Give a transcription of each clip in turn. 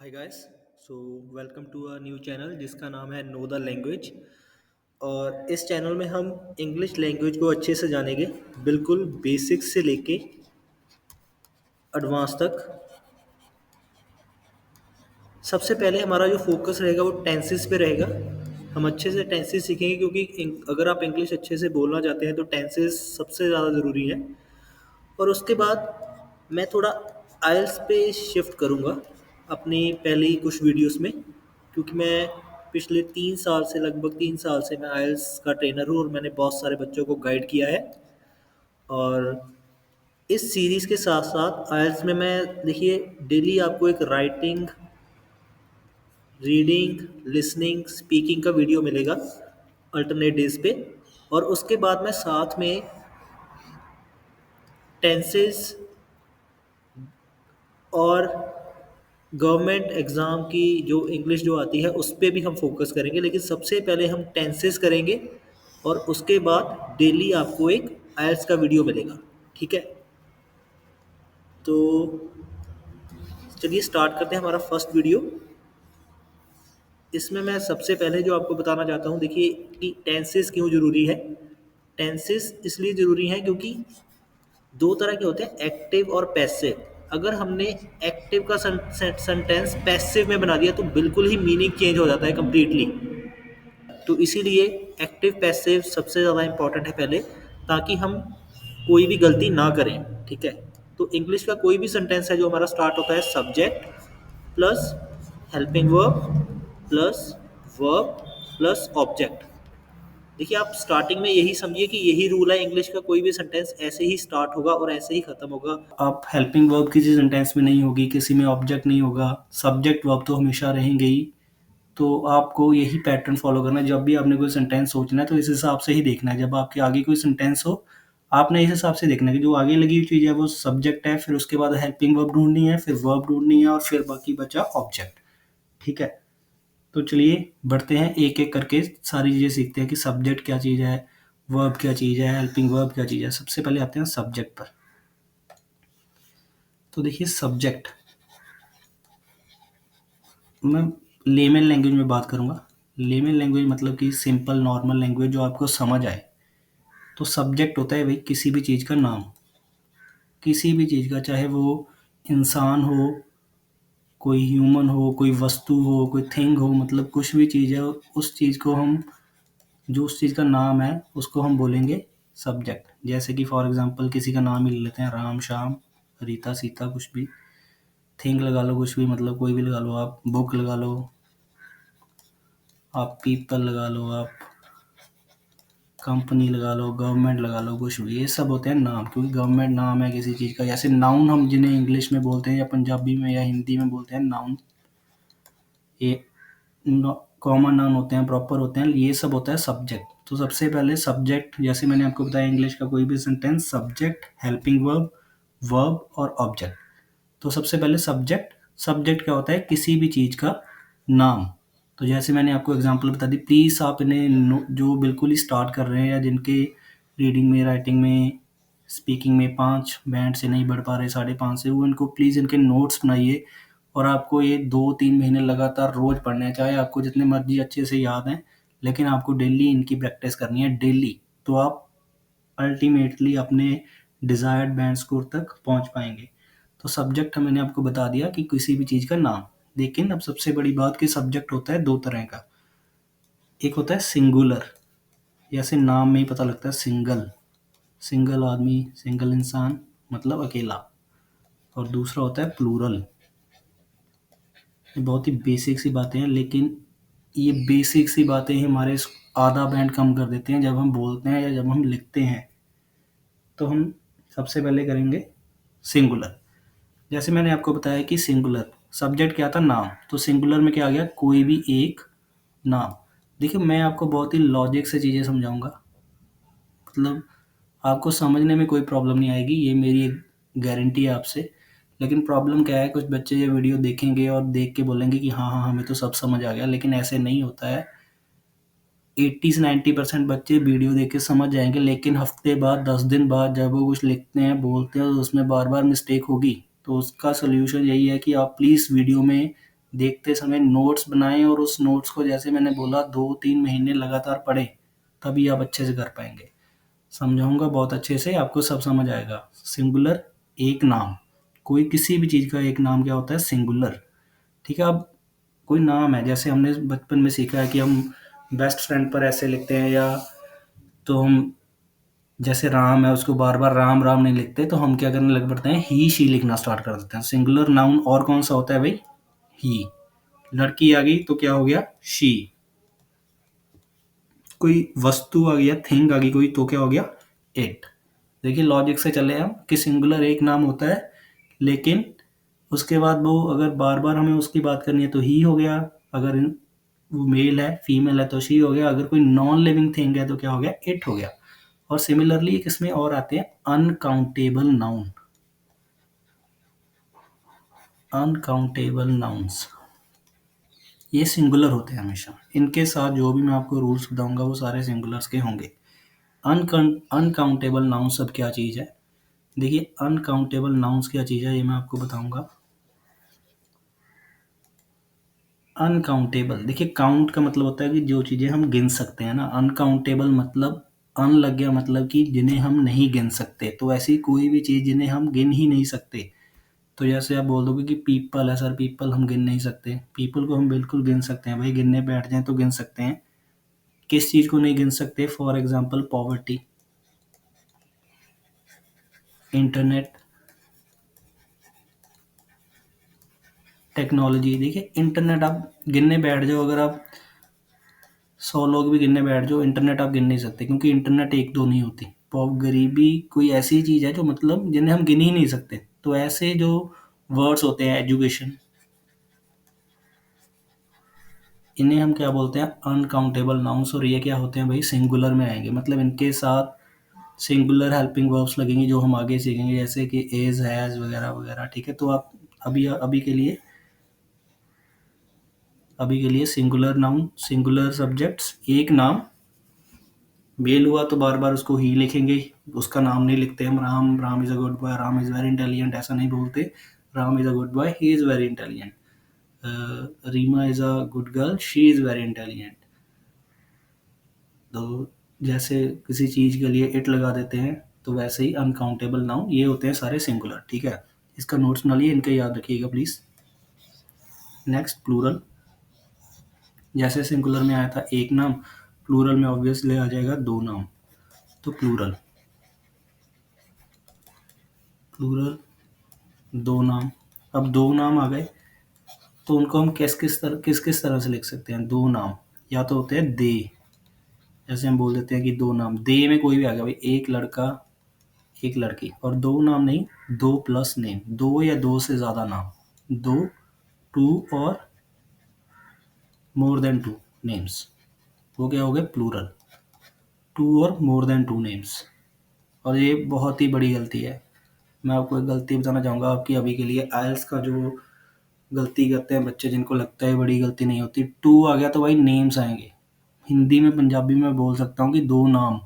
Hi guys. So welcome to a new channel जिसका नाम है नो द लैंग्वेज। और इस चैनल में हम इंग्लिश लैंग्वेज को अच्छे से जानेंगे, बिल्कुल बेसिक्स से लेके एडवांस तक। सबसे पहले हमारा जो फोकस रहेगा वो टेंसेस पे रहेगा। हम अच्छे से टेंसेस सीखेंगे क्योंकि अगर आप इंग्लिश अच्छे से बोलना चाहते हैं तो टेंसेस सबसे ज़्यादा ज़रूरी है। और उसके बाद मैं थोड़ा आइल्स पे शिफ्ट करूँगा अपनी पहली कुछ वीडियोस में, क्योंकि मैं पिछले 3 साल से, लगभग 3 साल से मैं आइल्स का ट्रेनर हूँ और मैंने बहुत सारे बच्चों को गाइड किया है। और इस सीरीज़ के साथ साथ आइल्स में मैं, देखिए, डेली आपको एक राइटिंग, रीडिंग, लिसनिंग, स्पीकिंग का वीडियो मिलेगा अल्टरनेट डेज पे। और उसके बाद मैं साथ में टेंसेस और गवर्नमेंट एग्ज़ाम की जो इंग्लिश जो आती है उस पे भी हम फोकस करेंगे, लेकिन सबसे पहले हम टेंसेस करेंगे और उसके बाद डेली आपको एक आयल्स का वीडियो मिलेगा। ठीक है, तो चलिए स्टार्ट करते हैं हमारा फर्स्ट वीडियो। इसमें मैं सबसे पहले जो आपको बताना चाहता हूँ, देखिए कि टेंसेस क्यों ज़रूरी है। टेंसेस इसलिए ज़रूरी हैं क्योंकि दो तरह के होते हैं, एक्टिव और पैसिव। अगर हमने एक्टिव का सेंटेंस पैसिव में बना दिया तो बिल्कुल ही मीनिंग चेंज हो जाता है कम्प्लीटली। तो इसीलिए एक्टिव पैसिव सबसे ज़्यादा इम्पॉर्टेंट है पहले, ताकि हम कोई भी गलती ना करें। ठीक है, तो इंग्लिश का कोई भी सेंटेंस है जो हमारा स्टार्ट होता है subject plus helping verb plus verb plus object. देखिए, आप स्टार्टिंग में यही समझिए कि यही रूल है, इंग्लिश का कोई भी सेंटेंस ऐसे ही स्टार्ट होगा और ऐसे ही खत्म होगा। आप हेल्पिंग वर्ब किसी सेंटेंस में नहीं होगी, किसी में ऑब्जेक्ट नहीं होगा, सब्जेक्ट वर्ब तो हमेशा रहेंगे ही। तो आपको यही पैटर्न फॉलो करना है। जब भी आपने कोई सेंटेंस सोचना है तो इस हिसाब से ही देखना है। जब आपके आगे कोई सेंटेंस हो, आपने इस हिसाब से देखना है कि जो आगे लगी हुई चीज़ है वो सब्जेक्ट है, फिर उसके बाद हेल्पिंग वर्ब ढूंढनी है, फिर वर्ब ढूंढनी है और फिर बाकी बचा ऑब्जेक्ट। ठीक है, तो चलिए बढ़ते हैं, एक एक करके सारी चीज़ें सीखते हैं कि सब्जेक्ट क्या चीज़ है, वर्ब क्या चीज़ है, हेल्पिंग वर्ब क्या चीज़ है। सबसे पहले आते हैं सब्जेक्ट पर। तो देखिए, सब्जेक्ट मैं लेमन लैंग्वेज में बात करूँगा। लेमन लैंग्वेज मतलब कि सिंपल नॉर्मल लैंग्वेज जो आपको समझ आए। तो सब्जेक्ट होता है भाई किसी भी चीज़ का नाम, किसी भी चीज़ का, चाहे वो इंसान हो, कोई ह्यूमन हो, कोई वस्तु हो, कोई थिंग हो, मतलब कुछ भी चीज़ है, उस चीज़ को हम, जो उस चीज़ का नाम है उसको हम बोलेंगे सब्जेक्ट। जैसे कि फॉर एग्जांपल किसी का नाम ही ले लेते हैं, राम, श्याम, रीता, सीता, कुछ भी। थिंग लगा लो, कुछ भी, मतलब कोई भी लगा लो आप, बुक लगा लो आप, पीपल लगा लो आप, कंपनी लगा लो, गवर्नमेंट लगा लो, कुछ भी, ये सब होते हैं नाम, क्योंकि गवर्नमेंट नाम है किसी चीज़ का। जैसे नाउन हम जिन्हें इंग्लिश में बोलते हैं या पंजाबी में या हिंदी में बोलते हैं नाउन, ये कॉमन नाउन होते हैं, प्रॉपर होते हैं, ये सब होता है सब्जेक्ट। तो सबसे पहले सब्जेक्ट, जैसे मैंने आपको बताया इंग्लिश का कोई भी sentence, subject, helping verb, verb और ऑब्जेक्ट। तो सबसे पहले सब्जेक्ट। सब्जेक्ट क्या होता है, किसी भी चीज़ का नाम। तो जैसे मैंने आपको एग्जांपल बता दी, प्लीज़ आप इन्हें जो बिल्कुल ही स्टार्ट कर रहे हैं या जिनके रीडिंग में, राइटिंग में, स्पीकिंग में 5 बैंड से नहीं बढ़ पा रहे, 5.5 से, वो इनको प्लीज़ इनके नोट्स बनाइए। और आपको ये 2-3 महीने लगातार रोज़ पढ़ने हैं, चाहे आपको जितने मर्जी अच्छे से याद हैं, लेकिन आपको डेली इनकी प्रैक्टिस करनी है, डेली। तो आप अल्टीमेटली अपने डिज़ायर्ड बैंड स्कोर तक पहुंच पाएंगे। तो सब्जेक्ट मैंने आपको बता दिया कि किसी भी चीज़ का नाम। लेकिन अब सबसे बड़ी बात कि सब्जेक्ट होता है दो तरह का। एक होता है सिंगुलर, जैसे नाम में ही पता लगता है, सिंगल, सिंगल आदमी, सिंगल इंसान, मतलब अकेला। और दूसरा होता है प्लूरल। ये बहुत ही बेसिक सी बातें हैं, लेकिन ये बेसिक सी बातें ही हमारे आधा बैंड कम कर देते हैं जब हम बोलते हैं या जब हम लिखते हैं। तो हम सबसे पहले करेंगे सिंगुलर। जैसे मैंने आपको बताया कि सिंगुलर सब्जेक्ट क्या था, नाम। तो सिंगुलर में क्या आ गया, कोई भी एक नाम। देखिए, मैं आपको बहुत ही लॉजिक से चीज़ें समझाऊंगा, मतलब आपको समझने में कोई प्रॉब्लम नहीं आएगी, ये मेरी एक गारंटी है आपसे। लेकिन प्रॉब्लम क्या है, कुछ बच्चे ये वीडियो देखेंगे और देख के बोलेंगे कि हाँ हाँ हमें तो सब समझ आ गया, लेकिन ऐसे नहीं होता है। 80 से 90% बच्चे वीडियो देख के समझ जाएंगे, लेकिन हफ्ते बाद, 10 दिन बाद जब वो कुछ लिखते हैं, बोलते हैं, तो उसमें बार बार मिस्टेक होगी। तो उसका सोल्यूशन यही है कि आप प्लीज़ वीडियो में देखते समय नोट्स बनाएं और उस नोट्स को जैसे मैंने बोला 2-3 महीने लगातार पढ़ें, तभी आप अच्छे से कर पाएंगे। समझाऊंगा बहुत अच्छे से, आपको सब समझ आएगा। सिंगुलर एक नाम, कोई किसी भी चीज़ का एक नाम क्या होता है? सिंगुलर। ठीक है, अब कोई नाम है, जैसे हमने बचपन में सीखा है कि हम बेस्ट फ्रेंड पर ऐसे लिखते हैं, या तो हम जैसे राम है उसको बार बार राम राम नहीं लिखते, तो हम क्या करने लग पड़ते हैं? ही शी लिखना स्टार्ट कर देते हैं। सिंगुलर नाउन और कौन सा होता है भाई? ही। लड़की आ गई तो क्या हो गया? शी। कोई वस्तु आ गया, थिंग आ गई कोई, तो क्या हो गया? इट। देखिए लॉजिक से चले हम कि सिंगुलर एक नाम होता है, लेकिन उसके बाद वो अगर बार बार हमें उसकी बात करनी है तो ही हो गया, अगर वो मेल है फीमेल है तो शी हो गया, अगर कोई नॉन लिविंग थिंग है तो क्या हो गया? इट हो गया। और सिमिलरली एक इसमें और आते हैं अनकाउंटेबल नाउन। अनकाउंटेबल नाउन्स, ये सिंगुलर होते हैं हमेशा, इनके साथ जो भी मैं आपको रूल्स बताऊंगा वो सारे सिंगुलर्स के होंगे। अनकाउंटेबल नाउन सब क्या चीज़ है? देखिए अनकाउंटेबल नाउन्स क्या चीज़ है ये मैं आपको बताऊंगा। अनकाउंटेबल, देखिए काउंट का मतलब होता है कि जो चीज़ें हम गिन सकते हैं ना, अनकाउंटेबल मतलब अन लग गया, मतलब कि जिन्हें हम नहीं गिन सकते। तो ऐसी कोई भी चीज़ जिन्हें हम गिन ही नहीं सकते, तो जैसे आप बोल दोगे कि पीपल है सर, पीपल हम गिन नहीं सकते। पीपल को हम बिल्कुल गिन सकते हैं भाई, गिनने बैठ जाएं तो गिन सकते हैं। किस चीज़ को नहीं गिन सकते? For example poverty, internet, technology. देखिए इंटरनेट आप गिनने बैठ जाओ, अगर आप 100 लोग भी गिनने बैठ जाओ, इंटरनेट आप गिन नहीं सकते, क्योंकि इंटरनेट एक दो नहीं होती। गरीबी कोई ऐसी चीज़ है जो मतलब जिन्हें हम गिन ही नहीं सकते। तो ऐसे जो वर्ड्स होते हैं, एजुकेशन, इन्हें हम क्या बोलते हैं? Uncountable nouns. और ये क्या होते हैं भाई? सिंगुलर में आएंगे, मतलब इनके साथ सिंगुलर हेल्पिंग वर्ब्स लगेंगे जो हम आगे सीखेंगे, जैसे कि इज, हैज वगैरह वगैरह। ठीक है, तो आप अभी के लिए सिंगुलर नाउन, सिंगुलर सब्जेक्ट्स, एक नाम मेल हुआ तो बार बार उसको ही लिखेंगे, उसका नाम नहीं लिखते हम। Ram, Ram is a good boy, Ram is very intelligent, ऐसा नहीं बोलते। Ram is a good boy, he is very intelligent. Reema is a good girl, she is very intelligent. तो जैसे किसी चीज़ के लिए इट लगा देते हैं, तो वैसे ही अनकाउंटेबल नाउन ये होते हैं सारे सिंगुलर। ठीक है, इसका नोट्स बना लिए, इनके याद रखिएगा प्लीज़। नेक्स्ट प्लूरल, जैसे सिंगुलर में आया था एक नाम, प्लूरल में ऑब्वियसली आ जाएगा दो नाम। तो प्लूरल, प्लूरल दो नाम। अब दो नाम आ गए तो उनको हम किस किस तरह से लिख सकते हैं? दो नाम या तो होते हैं दे, जैसे हम बोल देते हैं कि दो नाम। दे में कोई भी आ गया भाई, एक लड़का एक लड़की। और दो नाम नहीं, दो प्लस नेम, दो या दो से ज़्यादा नाम, दो, टू और मोर देन टू नेम्स, वो क्या हो गए? प्लूरल। टू और मोर देन टू नेम्स। और ये बहुत ही बड़ी गलती है। मैं आपको एक गलती बताना चाहूँगा आपकी अभी के लिए। आइल्स का जो गलती करते हैं बच्चे, जिनको लगता है बड़ी गलती नहीं होती, टू आ गया तो भाई नेम्स आएंगे। हिंदी में पंजाबी में बोल सकता हूँ कि दो नाम,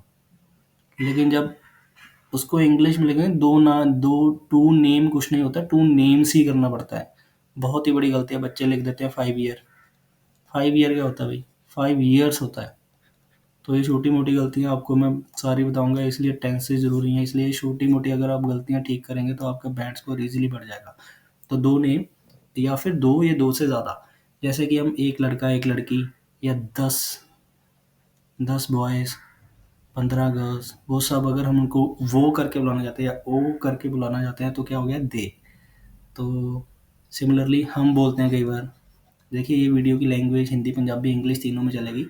लेकिन जब उसको इंग्लिश में लिखेंगे दो ना, दो, टू नेम कुछ नहीं होता, टू नेम्स ही करना पड़ता है। बहुत ही बड़ी गलती है, बच्चे लिख देते हैं 5 ईयर। 5 ईयर क्या होता है भाई? 5 ईयर्स होता है। तो ये छोटी मोटी गलतियाँ आपको मैं सारी बताऊंगा, इसलिए टेंसेस ज़रूरी हैं। इसलिए छोटी मोटी अगर आप गलतियाँ ठीक करेंगे तो आपका बैंड स्कोर ईजिली बढ़ जाएगा। तो दो नेम, या फिर दो या दो से ज़्यादा, जैसे कि हम एक लड़का एक लड़की, या 10 बॉयज़, 15 गर्ल्स, वो सब अगर हम उनको वो करके बुलाना चाहते हैं या ओ करके बुलाना चाहते हैं तो क्या हो गया? दे। तो सिमिलरली हम बोलते हैं कई बार, देखिए ये वीडियो की लैंग्वेज हिंदी पंजाबी इंग्लिश तीनों में चलेगी,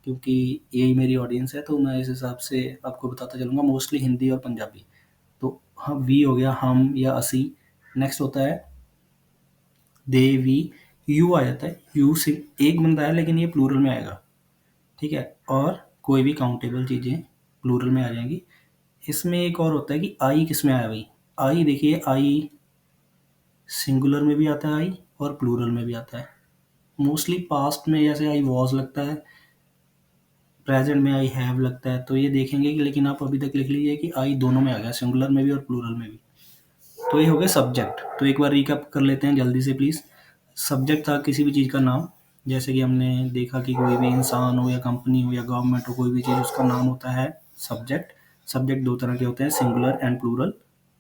क्योंकि यही मेरी ऑडियंस है, तो मैं इस हिसाब से आपको बताता चलूँगा, मोस्टली हिंदी और पंजाबी। तो हम, वी हो गया हम या असी। नेक्स्ट होता है दे, वी, यू आ जाता है। यू से एक बंदा है लेकिन ये प्लूरल में आएगा। ठीक है, और कोई भी काउंटेबल चीज़ें प्लूरल में आ जाएंगी। इसमें एक और होता है कि आई किस में आया भाई? आई, देखिए आई सिंगुलर में भी आता है आई, और प्लूरल में भी आता है। मोस्टली पास्ट में जैसे आई वॉज लगता है, प्रेजेंट में आई हैव लगता है, तो ये देखेंगे कि, लेकिन आप अभी तक लिख लीजिए कि आई दोनों में आ गया, सिंगुलर में भी और प्लूरल में भी। तो ये हो गया सब्जेक्ट। तो एक बार रिकैप कर लेते हैं जल्दी से प्लीज़। सब्जेक्ट था किसी भी चीज़ का नाम, जैसे कि हमने देखा कि कोई भी इंसान हो या कंपनी हो या गवर्नमेंट हो, कोई भी चीज़ उसका नाम होता है सब्जेक्ट। सब्जेक्ट दो तरह के होते हैं, सिंगुलर एंड प्लूरल।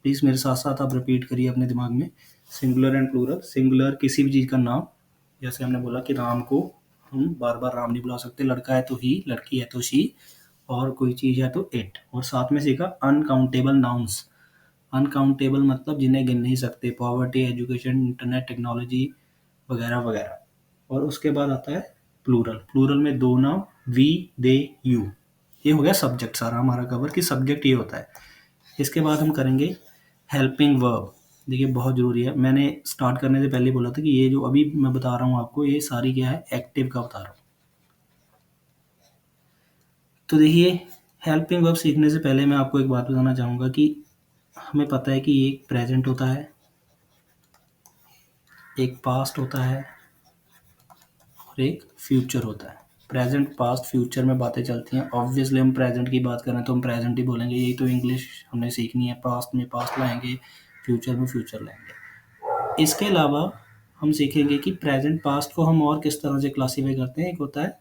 प्लीज़ मेरे साथ साथ आप रिपीट करिए अपने दिमाग में, सिंगुलर एंड प्लूरल। सिंगुलर किसी भी चीज़ का नाम, जैसे हमने बोला कि राम को हम बार बार राम नहीं बुला सकते, लड़का है तो ही, लड़की है तो शी, और कोई चीज़ है तो इट। और साथ में सीखा अनकाउंटेबल नाउन्स। अनकाउंटेबल मतलब जिन्हें गिन नहीं सकते, पॉवर्टी, एजुकेशन, इंटरनेट, टेक्नोलॉजी वगैरह वगैरह। और उसके बाद आता है प्लूरल। प्लूरल में दो नाम, वी, दे, यू। ये हो गया सब्जेक्ट सारा हमारा कवर, कि सब्जेक्ट ये होता है। इसके बाद हम करेंगे हेल्पिंग वर्ब। देखिए बहुत ज़रूरी है, मैंने स्टार्ट करने से पहले बोला था कि ये जो अभी मैं बता रहा हूँ आपको, ये सारी क्या है, एक्टिव का बता रहा हूँ। तो देखिए, हेल्पिंग वर्ब सीखने से पहले मैं आपको एक बात बताना चाहूँगा कि हमें पता है कि एक प्रेजेंट होता है, एक पास्ट होता है और एक फ्यूचर होता है। प्रेजेंट, पास्ट, फ्यूचर में बातें चलती हैं। ऑब्वियसली हम प्रेजेंट की बात करें तो हम प्रेजेंट ही बोलेंगे, यही तो इंग्लिश हमने सीखनी है। पास्ट में पास्ट लाएंगे, फ्यूचर में फ्यूचर लाएंगे। इसके अलावा हम सीखेंगे कि प्रेजेंट पास्ट को हम और किस तरह से क्लासीफाई करते हैं। एक होता है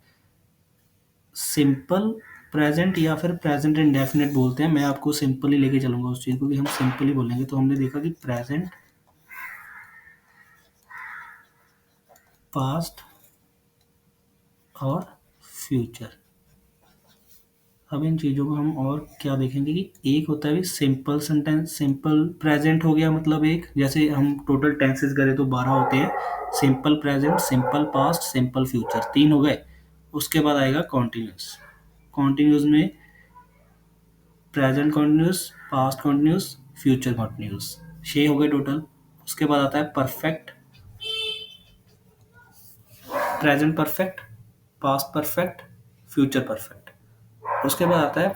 सिंपल प्रेजेंट या फिर प्रेजेंट इंडेफिनिट बोलते हैं। मैं आपको सिंपल ही लेके चलूंगा उस चीज़ को, कि हम सिंपल ही बोलेंगे। तो हमने देखा कि प्रेजेंट, पास्ट और फ्यूचर। अब इन चीज़ों को हम और क्या देखेंगे कि एक होता है सिंपल सेंटेंस। सिंपल प्रेजेंट हो गया, मतलब एक, जैसे हम टोटल टेंसेस करें तो 12 होते हैं। Simple present, simple past, simple future, 3 हो गए। उसके बाद आएगा कॉन्टिन्यूस। कॉन्टिन्यूस में present continuous, past continuous, future continuous, 6 हो गए टोटल। उसके बाद आता है perfect, present perfect, past perfect, future perfect. उसके बाद आता है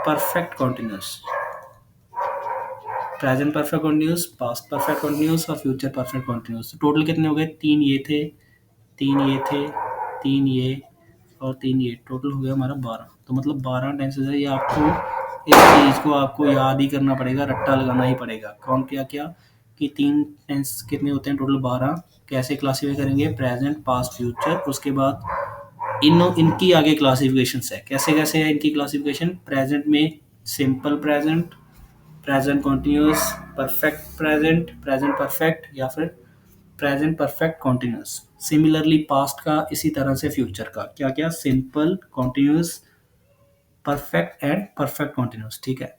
perfect continuous. Present perfect continuous, past perfect continuous और फ्यूचर परफेक्ट कॉन्टिन्यूस। तो टोटल कितने हो गए, 3 ये थे, 3 ये थे, 3 ये और 3 ये। टोटल हो गया हमारा 12। तो मतलब 12 टेंसेज है। ये आपको इस चीज़ को आपको याद ही करना पड़ेगा, रट्टा लगाना ही पड़ेगा। कौन क्या क्या, कि 3 टेंस कितने होते हैं टोटल, 12। कैसे क्लासीफाई करेंगे, प्रेजेंट, पास्ट, फ्यूचर। उसके बाद इनकी आगे क्लासिफिकेशन है। कैसे कैसे है इनकी क्लासिफिकेशन, प्रेजेंट में simple present, present continuous, perfect present, present perfect, या फिर present perfect continuous. Similarly past का, इसी तरह से फ्यूचर का क्या क्या, simple, continuous, perfect and perfect continuous. ठीक है।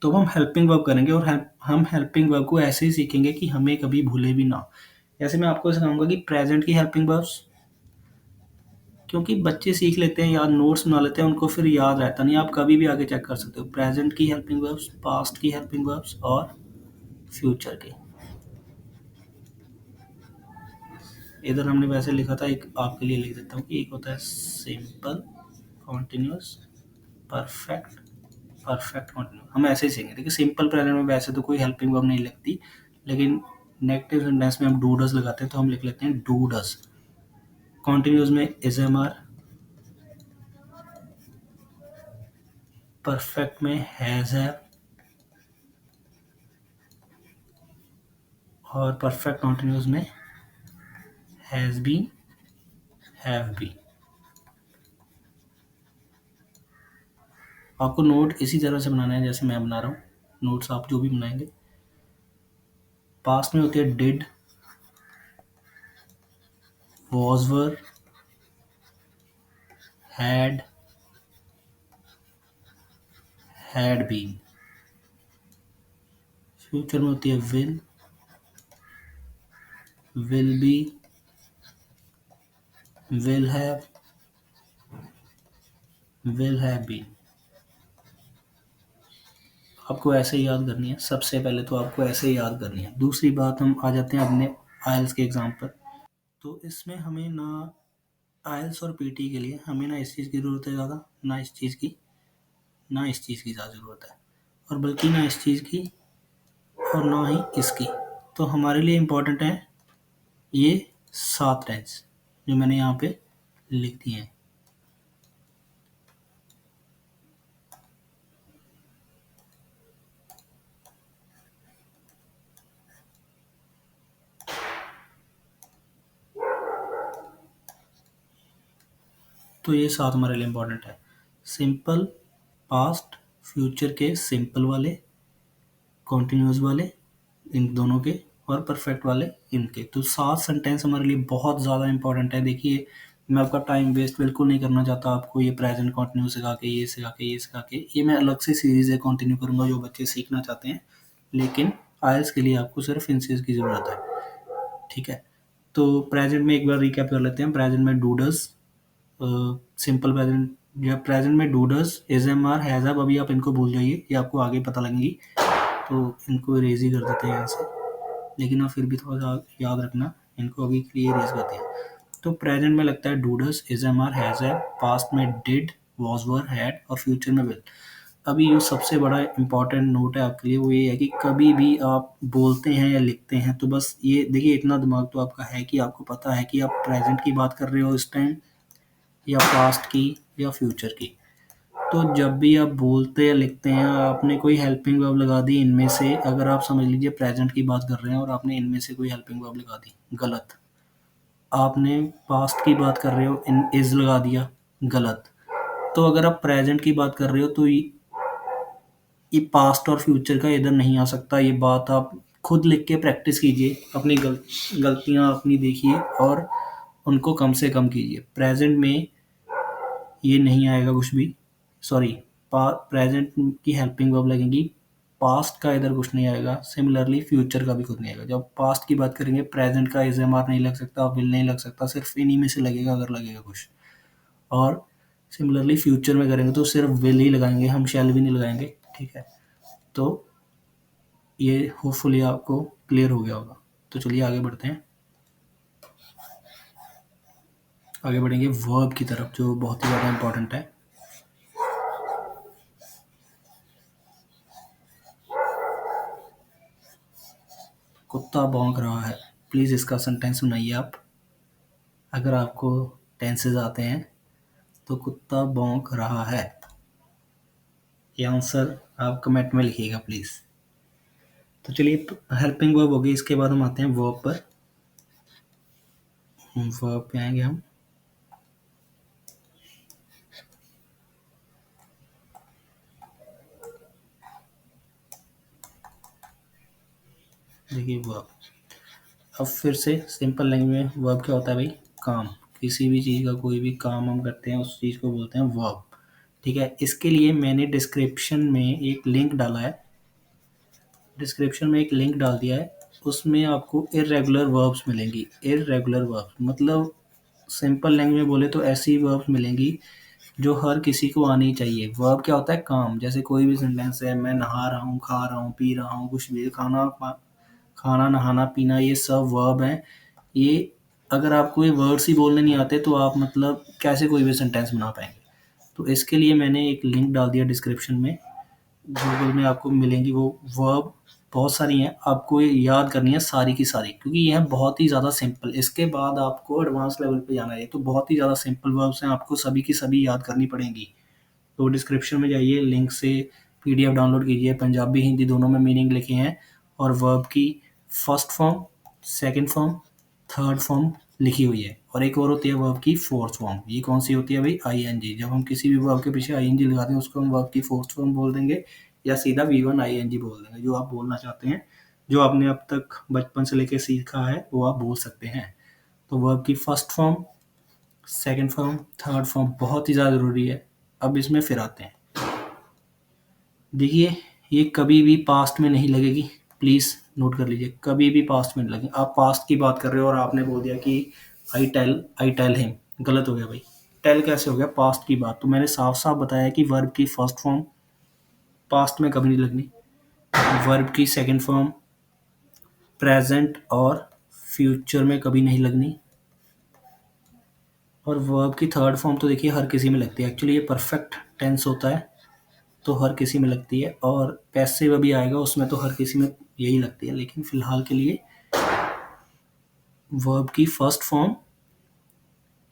तो हम हेल्पिंग वर्ब करेंगे, और हम हेल्पिंग वर्ब को ऐसे ही सीखेंगे कि हमें कभी भूले भी ना। जैसे मैं आपको सिखाऊंगा कि प्रेजेंट की हेल्पिंग वर्ब्स, क्योंकि बच्चे सीख लेते हैं, याद नोट्स बना लेते हैं, उनको फिर याद रहता नहीं। आप कभी भी आगे चेक कर सकते हो, प्रेजेंट की हेल्पिंग वर्ब्स, पास्ट की हेल्पिंग वर्ब्स और फ्यूचर की। इधर हमने वैसे लिखा था, एक आपके लिए लिख देता हूँ कि एक होता है simple, continuous, perfect, perfect continuous. हम ऐसे ही सीखेंगे। देखिए सिंपल प्रेजेंट में वैसे तो कोई हेल्पिंग वर्ब नहीं लगती, लेकिन नेगेटिव सेंटेंस में हम डू डज लगाते हैं, तो हम लिख लेते हैं डू डज। कॉन्टिन्यूस में इज एम आर, परफेक्ट में हैज हैव, और परफेक्ट कॉन्टिन्यूस में हैज बीन, हैव बीन। आपको नोट इसी तरह से बनाना है जैसे मैं बना रहा हूँ। नोट्स आप जो भी बनाएंगे, पास्ट में होती है did, was, were, had, had been. Future में होती है will be, will have been. आपको ऐसे ही याद करनी है। सबसे पहले तो आपको ऐसे ही याद करनी है। दूसरी बात, हम आ जाते हैं अपने आइल्स के एग्ज़ाम पर। तो इसमें हमें ना आइल्स और पीटी के लिए हमें ना इस चीज़ की ज़रूरत है ज़्यादा, ना इस चीज़ की, ना इस चीज़ की ज़्यादा ज़रूरत है, और बल्कि ना इस चीज़ की और ना ही इसकी। तो हमारे लिए इम्पोर्टेंट है ये 7 टेंस जो मैंने यहाँ पे लिख दिए हैं। तो ये 7 हमारे लिए इम्पोर्टेंट है। सिंपल, पास्ट, फ्यूचर के सिंपल वाले, कॉन्टिन्यूअस वाले इन दोनों के, और परफेक्ट वाले इनके। तो 7 सेंटेंस हमारे लिए बहुत ज़्यादा इम्पोर्टेंट है। देखिए, मैं आपका टाइम वेस्ट बिल्कुल नहीं करना चाहता आपको ये प्रेजेंट कंटिन्यू सिखा के, ये सिखा के, ये सिखा के। ये मैं अलग से सीरीज़ है कंटिन्यू करूँगा जो बच्चे सीखना चाहते हैं, लेकिन आइल्स के लिए आपको सिर्फ इन चीज़ की ज़रूरत है। ठीक है, तो प्रेजेंट में एक बार रिकैप कर लेते हैं। प्रेजेंट में डू डज, सिंपल प्रेजेंट या प्रेजेंट में do does, is am are, has have, अभी आप इनको भूल जाइए, ये आपको आगे पता लगेंगी, तो इनको इरेज ही कर देते हैं यहाँ से। लेकिन आप फिर भी थोड़ा सा याद रखना, इनको अभी के लिए इरेज करते हैं। तो प्रेजेंट में लगता है do does, is am are, has have, past में डिड, वॉज वर, हैड, और फ्यूचर में विल। अभी जो सबसे बड़ा इंपॉर्टेंट नोट है आपके लिए वो ये है कि कभी भी आप बोलते हैं या लिखते हैं तो बस ये देखिए, इतना दिमाग तो आपका है कि आपको पता है कि आप प्रेजेंट की बात कर रहे हो इस टाइम, या पास्ट की, या फ्यूचर की। तो जब भी आप बोलते या लिखते हैं, आपने कोई हेल्पिंग वर्ब लगा दी इनमें से, अगर आप समझ लीजिए प्रेजेंट की बात कर रहे हैं और आपने इनमें से कोई हेल्पिंग वर्ब लगा दी, गलत। आपने पास्ट की बात कर रहे हो, इन इज लगा दिया, गलत। तो अगर आप प्रेजेंट की बात कर रहे हो तो ये पास्ट और फ्यूचर का इधर नहीं आ सकता। ये बात आप खुद लिख के प्रैक्टिस कीजिए, अपनी गलतियां अपनी देखिए और उनको कम से कम कीजिए। प्रेजेंट में ये नहीं आएगा कुछ भी, सॉरी, प्रेजेंट की हेल्पिंग वर्ब लगेगी, पास्ट का इधर कुछ नहीं आएगा, सिमिलरली फ्यूचर का भी कुछ नहीं आएगा। जब पास्ट की बात करेंगे प्रेजेंट का इज एम आर नहीं लग सकता, विल नहीं लग सकता, सिर्फ इन्हीं में से लगेगा अगर लगेगा कुछ। और सिमिलरली फ्यूचर में करेंगे तो सिर्फ विल ही लगाएंगे, हम शैल भी नहीं लगाएंगे। ठीक है, तो ये होपफुली आपको क्लियर हो गया होगा। तो चलिए आगे बढ़ते हैं, आगे बढ़ेंगे वर्ब की तरफ जो बहुत ही ज़्यादा इंपॉर्टेंट है। कुत्ता भौंक रहा है, प्लीज़ इसका सेंटेंस सुनाइए आप। अगर आपको टेंसेज आते हैं तो कुत्ता भौंक रहा है, ये आंसर आप कमेंट में लिखिएगा प्लीज़। तो चलिए, हेल्पिंग वर्ब हो गई, इसके बाद हम आते हैं वर्ब पर। वर्ब पे आएंगे हम। देखिए वर्ब, अब फिर से सिंपल लैंग्वेज में वर्ब क्या होता है भाई, काम। किसी भी चीज़ का कोई भी काम हम करते हैं उस चीज़ को बोलते हैं वर्ब। ठीक है, इसके लिए मैंने डिस्क्रिप्शन में एक लिंक डाला है, डिस्क्रिप्शन में एक लिंक डाल दिया है, उसमें आपको इर्रेगुलर वर्ब्स मिलेंगी। इर्रेगुलर वर्ब्स मतलब सिंपल लैंग्वेज में बोले तो ऐसी वर्ब्स मिलेंगी जो हर किसी को आनी चाहिए। वर्ब क्या होता है, काम। जैसे कोई भी सेंटेंस है, मैं नहा रहा हूँ, खा रहा हूँ, पी रहा हूँ, कुछ भी, खाना, नहाना, पीना, ये सब वर्ब हैं। ये अगर आपको ये वर्ड्स ही बोलने नहीं आते तो आप मतलब कैसे कोई भी सेंटेंस बना पाएंगे। तो इसके लिए मैंने एक लिंक डाल दिया डिस्क्रिप्शन में, गूगल में आपको मिलेंगी वो वर्ब, बहुत सारी हैं, आपको ये याद करनी है सारी की सारी, क्योंकि ये है बहुत ही ज़्यादा सिंपल। इसके बाद आपको एडवांस लेवल पे जाना है, तो बहुत ही ज़्यादा सिंपल वर्ब्स हैं, आपको सभी की सभी याद करनी पड़ेंगी। तो डिस्क्रिप्शन में जाइए, लिंक से पीडीएफ डाउनलोड कीजिए, पंजाबी हिंदी दोनों में मीनिंग लिखे हैं, और वर्ब की first form, second form, third form लिखी हुई है, और एक और होती है वर्ब की फोर्थ फॉर्म। ये कौन सी होती है भाई, आईएनजी। जब हम किसी भी वर्ब के पीछे आईएनजी लगाते हैं उसको हम वर्ब की फोर्थ फॉर्म बोल देंगे, या सीधा वी1 आईएनजी बोल देंगे, जो आप बोलना चाहते हैं, जो आपने अब तक बचपन से लेके सीखा है वो आप बोल सकते हैं। तो वर्ब की first form, second form, third form बहुत ही ज़्यादा ज़रूरी है। अब इसमें फिर आते हैं, देखिए, ये कभी भी पास्ट में नहीं लगेगी, प्लीज़ नोट कर लीजिए, कभी भी पास्ट में नहीं लगेगी। आप पास्ट की बात कर रहे हो और आपने बोल दिया कि आई टेल हिम, गलत हो गया भाई। टेल कैसे हो गया पास्ट की बात, तो मैंने साफ साफ बताया कि वर्ब की फर्स्ट फॉर्म पास्ट में कभी नहीं लगनी, वर्ब की सेकंड फॉर्म प्रेजेंट और फ्यूचर में कभी नहीं लगनी, और वर्ब की थर्ड फॉर्म तो देखिए हर किसी में लगती है। एक्चुअली ये परफेक्ट टेंस होता है तो हर किसी में लगती है, और पैसिव अभी आएगा उसमें तो हर किसी में यही लगती है, लेकिन फिलहाल के लिए वर्ब की फर्स्ट फॉर्म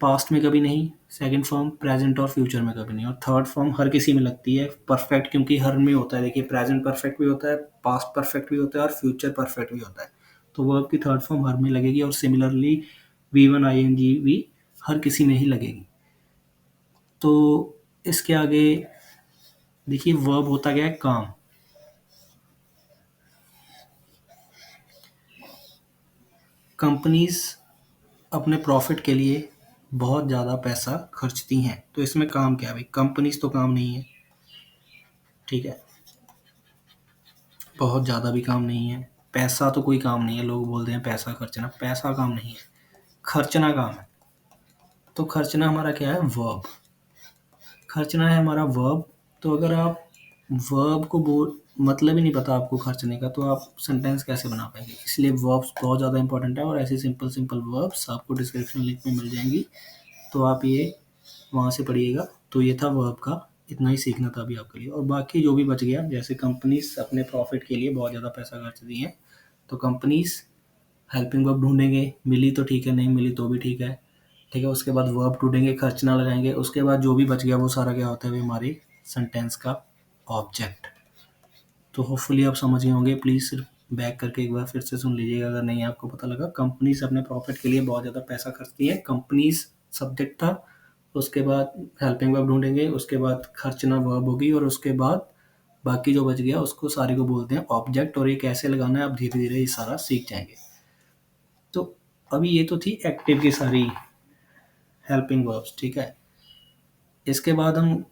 पास्ट में कभी नहीं, सेकंड फॉर्म प्रेजेंट और फ्यूचर में कभी नहीं, और थर्ड फॉर्म हर किसी में लगती है। परफेक्ट क्योंकि हर में होता है, देखिए प्रेजेंट परफेक्ट भी होता है, पास्ट परफेक्ट भी होता है, और फ्यूचर परफेक्ट भी होता है। तो वर्ब की थर्ड फॉर्म हर में लगेगी, और सिमिलरली वी1 आईएनजी भी हर किसी में ही लगेगी। तो इसके आगे देखिए वर्ब होता क्या है, काम। कंपनीज अपने प्रॉफिट के लिए बहुत ज़्यादा पैसा खर्चती हैं, तो इसमें काम क्या है भाई, कंपनीज तो काम नहीं है, ठीक है, बहुत ज़्यादा भी काम नहीं है, पैसा तो कोई काम नहीं है। लोग बोलते हैं पैसा खर्चना, पैसा काम नहीं है, खर्चना काम है। तो खर्चना हमारा क्या है, वर्ब। खर्चना है हमारा वर्ब। तो अगर आप वर्ब को बोल मतलब ही नहीं पता आपको खर्चने का, तो आप सेंटेंस कैसे बना पाएंगे। इसलिए वर्ब्स बहुत ज़्यादा इंपॉर्टेंट है, और ऐसे सिंपल सिंपल वर्ब्स आपको डिस्क्रिप्शन लिंक में मिल जाएंगी, तो आप ये वहाँ से पढ़िएगा। तो ये था वर्ब का, इतना ही सीखना था अभी आपके लिए। और बाकी जो भी बच गया, जैसे कंपनीज अपने प्रॉफिट के लिए बहुत ज़्यादा पैसा खर्चती हैं, तो कंपनीज हेल्पिंग वर्ब ढूंढेंगे, मिली तो ठीक है, नहीं मिली तो भी ठीक है, ठीक है। उसके बाद वर्ब ढूंढेंगे, खर्चना लगाएंगे, उसके बाद जो भी बच गया वो सारा क्या होता है, हमारी सेंटेंस का ऑब्जेक्ट। तो होपफुली आप समझ गए होंगे। प्लीज़ सिर्फ बैक करके एक बार फिर से सुन लीजिएगा अगर नहीं आपको पता लगा। कंपनीज अपने प्रॉफिट के लिए बहुत ज़्यादा पैसा खर्चती है, कंपनीज सब्जेक्ट था, उसके बाद हेल्पिंग वर्ब ढूंढेंगे, उसके बाद खर्चना वर्ब होगी, और उसके बाद बाकी जो बच गया उसको सारे को बोलते हैं ऑब्जेक्ट। और ये कैसे लगाना है आप धीरे धीरे ये सारा सीख जाएंगे। तो अभी ये तो थी एक्टिव की सारी हेल्पिंग वर्ब्स, ठीक है। इसके बाद हम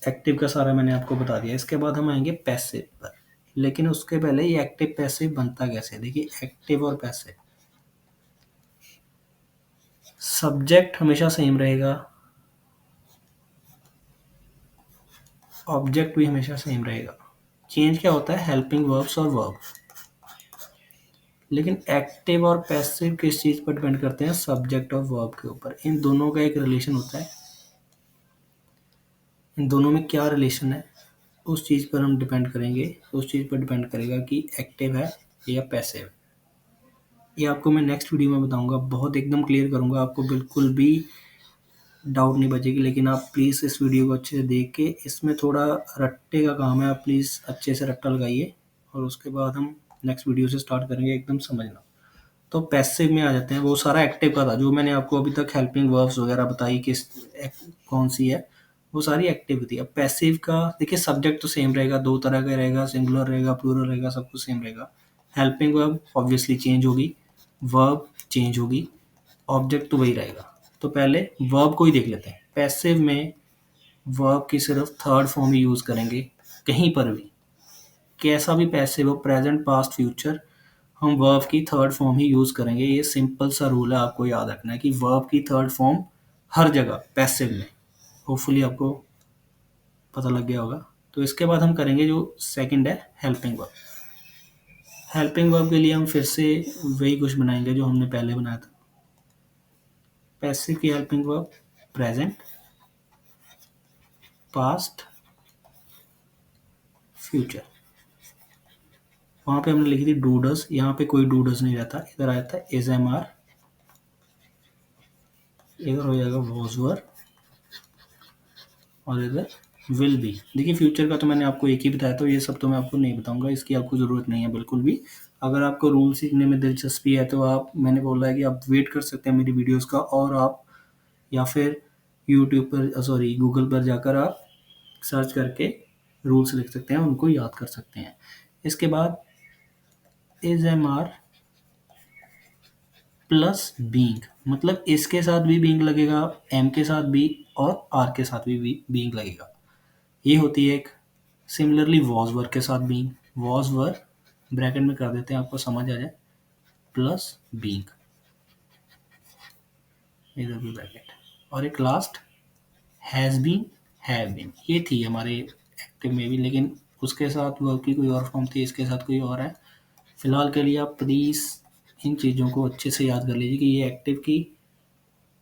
एक्टिव का सारा मैंने आपको बता दिया, इसके बाद हम आएंगे पैसिव पर। लेकिन उसके पहले ये एक्टिव पैसिव बनता कैसे, देखिए एक्टिव और पैसिव, सब्जेक्ट हमेशा सेम रहेगा, ऑब्जेक्ट भी हमेशा सेम रहेगा। चेंज क्या होता है, हेल्पिंग वर्ब्स और वर्ब। लेकिन एक्टिव और पैसिव किस चीज़ पर डिपेंड करते हैं, सब्जेक्ट और वर्ब के ऊपर। इन दोनों का एक रिलेशन होता है, इन दोनों में क्या रिलेशन है उस चीज़ पर हम डिपेंड करेंगे, उस चीज़ पर डिपेंड करेगा कि एक्टिव है या पैसिव। ये आपको मैं नेक्स्ट वीडियो में बताऊंगा, बहुत एकदम क्लियर करूंगा, आपको बिल्कुल भी डाउट नहीं बचेगी। लेकिन आप प्लीज़ इस वीडियो को अच्छे से देख के, इसमें थोड़ा रट्टे का काम है, आप प्लीज़ अच्छे से रट्टा लगाइए, और उसके बाद हम नेक्स्ट वीडियो से स्टार्ट करेंगे एकदम समझना। तो पैसिव में आ जाते हैं, वो सारा एक्टिव का था जो मैंने आपको अभी तक हेल्पिंग वर्ब्स वगैरह बताई किस कौन सी है, वो सारी एक्टिव थी। अब पैसिव का देखिए, सब्जेक्ट तो सेम रहेगा, दो तरह का रहेगा, सिंगुलर रहेगा, प्लूरल रहेगा, सब कुछ सेम रहेगा। हेल्पिंग वर्ब ऑब्वियसली चेंज होगी, वर्ब चेंज होगी, ऑब्जेक्ट तो वही रहेगा। तो पहले वर्ब को ही देख लेते हैं। पैसिव में वर्ब की सिर्फ थर्ड फॉर्म ही यूज़ करेंगे, कहीं पर भी कैसा भी पैसिव हो, प्रेजेंट पास्ट फ्यूचर, हम वर्ब की थर्ड फॉर्म ही यूज़ करेंगे। ये सिंपल सा रूल है, आपको याद रखना है कि वर्ब की थर्ड फॉर्म हर जगह पैसिव में। होपफुली आपको पता लग गया होगा। तो इसके बाद हम करेंगे जो सेकंड है, हेल्पिंग वर्ब। हेल्पिंग वर्ब के लिए हम फिर से वही कुछ बनाएंगे जो हमने पहले बनाया था। पैसिव की helping verb present, past, future. वहाँ पे हमने लिखी थी डूडस, यहाँ पे कोई डूडस नहीं रहता, इधर आया था इज एम आर, इधर हो जाएगा वॉज वर, और इधर विल बी। देखिए फ्यूचर का तो मैंने आपको एक ही बताया, तो ये सब तो मैं आपको नहीं बताऊंगा, इसकी आपको ज़रूरत नहीं है बिल्कुल भी। अगर आपको रूल सीखने में दिलचस्पी है तो आप, मैंने बोला है कि आप वेट कर सकते हैं मेरी वीडियोस का, और आप या फिर यूट्यूब पर सॉरी गूगल पर जाकर आप सर्च करके रूल्स लिख सकते हैं, उनको याद कर सकते हैं। इसके बाद is am are plus being, मतलब इसके साथ भी बीइंग लगेगा, एम के साथ भी, और आर के साथ भी बीइंग लगेगा। ये होती है एक। सिमिलरली वॉज वर्क के साथ बीइंग, वॉज वर्क ब्रैकेट में कर देते हैं आपको समझ आ जाए, प्लस बीइंग, इधर भी ब्रैकेट, और एक last has been, have been. ये थी हमारे एक्टिव में भी, लेकिन उसके साथ वर्ब की कोई और फॉर्म थी, इसके साथ कोई और है। फिलहाल के लिए आप प्लीज़ इन चीज़ों को अच्छे से याद कर लीजिए कि ये एक्टिव की,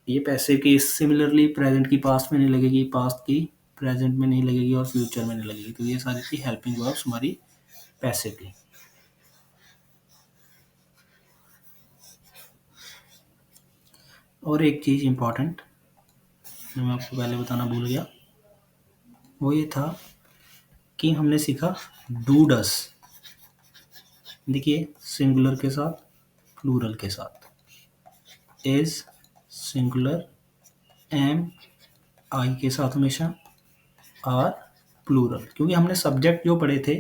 ये पैसिव की सिमिलरली प्रेजेंट की पास्ट में नहीं लगेगी, पास्ट की प्रेजेंट में नहीं लगेगी, और फ्यूचर में नहीं लगेगी। तो ये सारी थी हेल्पिंग वर्ब्स हमारी पैसिव की। और एक चीज़ इम्पॉर्टेंट जो मैं आपको पहले बताना भूल गया, वो ये था कि हमने सीखा डू डस। देखिए सिंगुलर के साथ, प्लूरल के साथ, इज सिंगुलर, एम आई के साथ हमेशा, आर प्लूरल, क्योंकि हमने सब्जेक्ट जो पढ़े थे,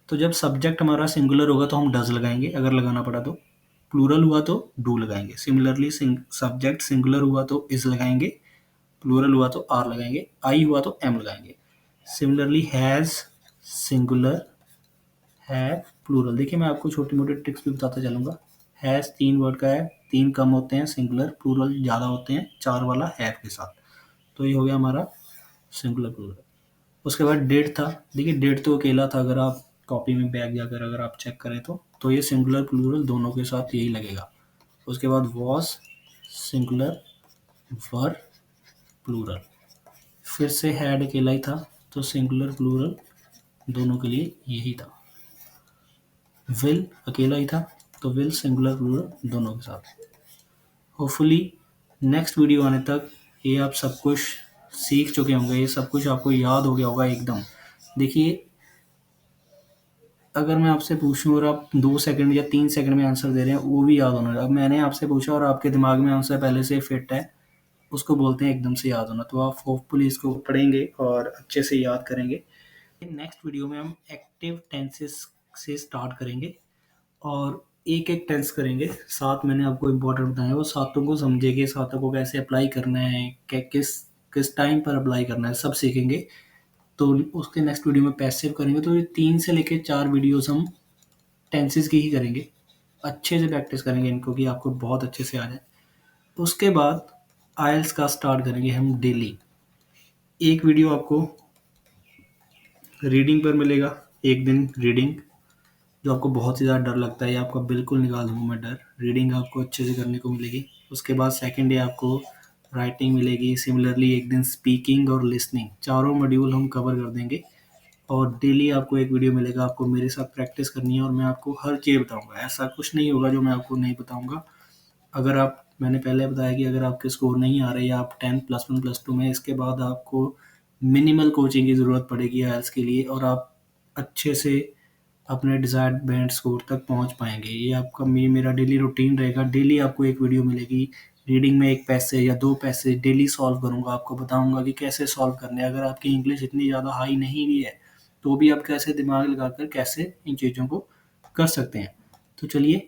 तो जब सब्जेक्ट हमारा सिंगुलर होगा तो हम डज लगाएंगे अगर लगाना पड़ा तो, प्लूरल हुआ तो डू लगाएंगे। सिमिलरली सब्जेक्ट सिंगुलर हुआ तो इज लगाएंगे, प्लूरल हुआ तो आर लगाएंगे, आई हुआ तो एम लगाएंगे। Similarly has singular, have plural. देखिए मैं आपको छोटी मोटी ट्रिक्स भी बताता चलूँगा। हैज़ 3 वर्ड का है, 3 कम होते हैं सिंगुलर, प्लूरल ज़्यादा होते हैं 4 वाला हैव के साथ। तो ये हो गया हमारा सिंगुलर प्लूरल। उसके बाद डेट था। देखिए डेट तो अकेला था, अगर आप कॉपी में बैक जाकर अगर आप चेक करें तो ये सिंगुलर प्लूरल दोनों के साथ यही लगेगा। उसके बाद वॉज सिंगुलर, वर प्लूरल। फिर से हैड अकेला ही था, तो सिंगुलर प्लूरल दोनों के लिए यही था। विल अकेला ही था, तो विल सिंगुलर प्लूरल दोनों के साथ। होपफुली नेक्स्ट वीडियो आने तक ये आप सब कुछ सीख चुके होंगे, ये सब कुछ आपको याद हो गया होगा एकदम। देखिए अगर मैं आपसे पूछूं और आप 2 सेकंड या 3 सेकंड में आंसर दे रहे हैं, वो भी याद होना चाहिए। अब मैंने आपसे पूछा और आपके दिमाग में आंसर पहले से फिट है, उसको बोलते हैं एकदम से याद होना। तो आप होपफुली इसको पढ़ेंगे और अच्छे से याद करेंगे। नेक्स्ट वीडियो में हम एक्टिव टेंसेस से स्टार्ट करेंगे और एक एक टेंस करेंगे। 7 मैंने आपको इम्पोर्टेंट बताया, वो सातों को समझेंगे, सातों को कैसे अप्लाई करना है, किस किस टाइम पर अप्लाई करना है, सब सीखेंगे। तो उसके नेक्स्ट वीडियो में पैसिव करेंगे। तो ये 3 से लेके 4 वीडियोस हम टेंसेस की ही करेंगे। अच्छे से प्रैक्टिस करेंगे इनको कि आपको बहुत अच्छे से आ जाए। उसके बाद आइल्स का स्टार्ट करेंगे हम डेली। एक वीडियो आपको रीडिंग पर मिलेगा, एक दिन रीडिंग, जो आपको बहुत ही ज़्यादा डर लगता है, ये आपका बिल्कुल निकाल दूँगा मैं डर। रीडिंग आपको अच्छे से करने को मिलेगी। उसके बाद सेकंड डे आपको राइटिंग मिलेगी। सिमिलरली एक दिन स्पीकिंग और लिसनिंग, चारों मॉड्यूल हम कवर कर देंगे। और डेली आपको एक वीडियो मिलेगा, आपको मेरे साथ प्रैक्टिस करनी है और मैं आपको हर चीज़ बताऊँगा। ऐसा कुछ नहीं होगा जो मैं आपको नहीं बताऊँगा। अगर आप, मैंने पहले बताया कि अगर आपके स्कोर नहीं आ रहे या आप 10 +1 +2 में, इसके बाद आपको मिनिमल कोचिंग की ज़रूरत पड़ेगी आइल्स के लिए और आप अच्छे से अपने डिज़ायर्ड बैंड स्कोर तक पहुंच पाएंगे। ये आपका मेरा डेली रूटीन रहेगा। डेली आपको एक वीडियो मिलेगी। रीडिंग में 1 पैसेज या 2 पैसेज डेली सॉल्व करूंगा, आपको बताऊंगा कि कैसे सॉल्व करने हैं। अगर आपकी इंग्लिश इतनी ज़्यादा हाई नहीं भी है तो भी आप कैसे दिमाग लगाकर कैसे इन चीज़ों को कर सकते हैं। तो चलिए,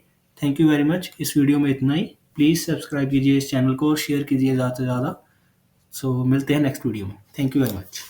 थैंक यू वेरी मच। इस वीडियो में इतना ही। प्लीज़ सब्सक्राइब कीजिए इस चैनल को और शेयर कीजिए ज़्यादा से ज़्यादा। सो मिलते हैं नेक्स्ट वीडियो में। Thank you very much.